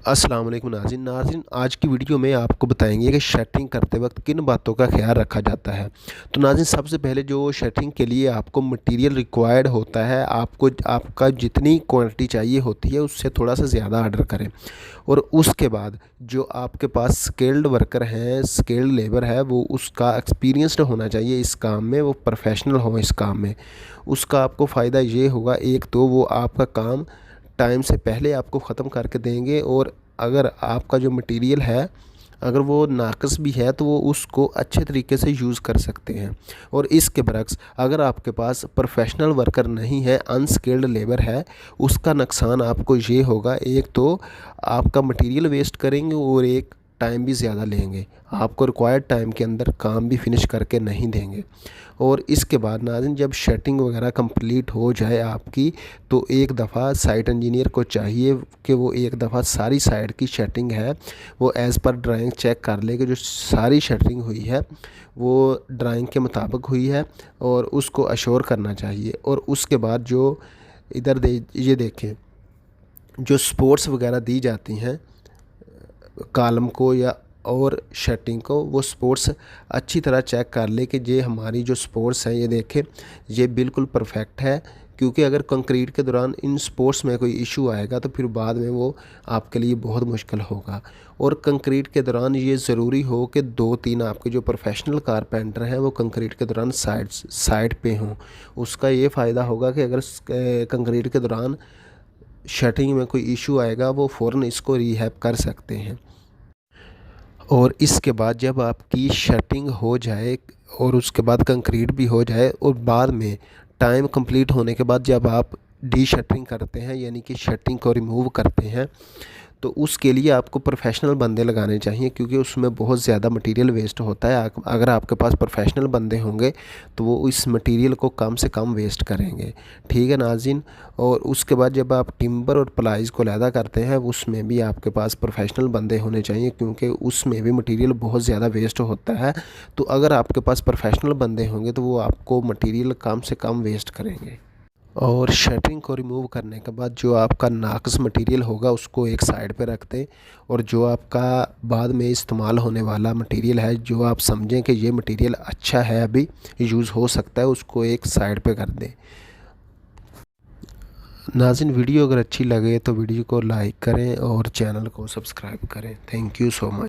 अस्सलाम वालेकुम नाज़रीन, आज की वीडियो में आपको बताएंगे कि शटरिंग करते वक्त किन बातों का ख्याल रखा जाता है। तो नाज़रीन, सबसे पहले जो शटरिंग के लिए आपको मटेरियल रिक्वायर्ड होता है, आपको आपका जितनी क्वांटिटी चाहिए होती है उससे थोड़ा सा ज़्यादा ऑर्डर करें। और उसके बाद जो आपके पास स्किल्ड वर्कर हैं, स्किल्ड लेबर है, वो उसका एक्सपीरियंस्ड होना चाहिए इस काम में, वो प्रोफेशनल हो इस काम में। उसका आपको फ़ायदा ये होगा, एक तो वो आपका काम टाइम से पहले आपको ख़त्म करके देंगे, और अगर आपका जो मटेरियल है अगर वो नाक़िस भी है तो वो उसको अच्छे तरीके से यूज़ कर सकते हैं। और इसके बरक्स अगर आपके पास प्रोफेशनल वर्कर नहीं है, अनस्किल्ड लेबर है, उसका नुकसान आपको ये होगा, एक तो आपका मटेरियल वेस्ट करेंगे और एक टाइम भी ज़्यादा लेंगे, आपको रिक्वायर्ड टाइम के अंदर काम भी फिनिश करके नहीं देंगे। और इसके बाद नाज़रीन, जब शटरिंग वगैरह कंप्लीट हो जाए आपकी, तो एक दफ़ा साइट इंजीनियर को चाहिए कि वो एक दफ़ा सारी साइट की शटरिंग है वो एज़ पर ड्राइंग चेक कर ले कि जो सारी शटरिंग हुई है वो ड्राइंग के मुताबिक हुई है, और उसको अश्योर करना चाहिए। और उसके बाद जो इधर ये देखें, जो स्पोर्ट्स वगैरह दी जाती हैं कॉलम को या और शटरिंग को, वो स्पोर्ट्स अच्छी तरह चेक कर ले कि ये हमारी जो स्पोर्ट्स हैं, ये देखें ये बिल्कुल परफेक्ट है। क्योंकि अगर कंक्रीट के दौरान इन स्पोर्ट्स में कोई इशू आएगा तो फिर बाद में वो आपके लिए बहुत मुश्किल होगा। और कंक्रीट के दौरान ये ज़रूरी हो कि 2-3 आपके जो प्रोफेशनल कारपेंटर हैं वो कंक्रीट के दौरान साइड पे हों। उसका ये फ़ायदा होगा कि अगर कंक्रीट के दौरान शटरिंग में कोई इशू आएगा वो फ़ौरन इसको रीहैब कर सकते हैं। और इसके बाद जब आपकी शटरिंग हो जाए और उसके बाद कंक्रीट भी हो जाए, और बाद में टाइम कंप्लीट होने के बाद जब आप डी शटरिंग करते हैं, यानी कि शटरिंग को रिमूव करते हैं, तो उसके लिए आपको प्रोफेशनल बंदे लगाने चाहिए, क्योंकि उसमें बहुत ज़्यादा मटेरियल वेस्ट होता है। अगर आपके पास प्रोफेशनल बंदे होंगे तो वो इस मटेरियल को कम से कम वेस्ट करेंगे। ठीक है नाज़रीन। और उसके बाद जब आप टिम्बर और प्लाईज़ को अलहदा करते हैं, उसमें भी आपके पास प्रोफेशनल बंदे होने चाहिए, क्योंकि उसमें भी मटेरियल बहुत ज़्यादा वेस्ट होता है। तो अगर आपके पास प्रोफेशनल बंदे होंगे तो वो आपको मटेरियल कम से कम वेस्ट करेंगे। और शटरिंग को रिमूव करने के बाद जो आपका नाक़िस मटेरियल होगा उसको एक साइड पे रख दें, और जो आपका बाद में इस्तेमाल होने वाला मटेरियल है, जो आप समझें कि ये मटेरियल अच्छा है, अभी यूज़ हो सकता है, उसको एक साइड पे कर दें। नाज़रीन, वीडियो अगर अच्छी लगे तो वीडियो को लाइक करें और चैनल को सब्सक्राइब करें। Thank you so much.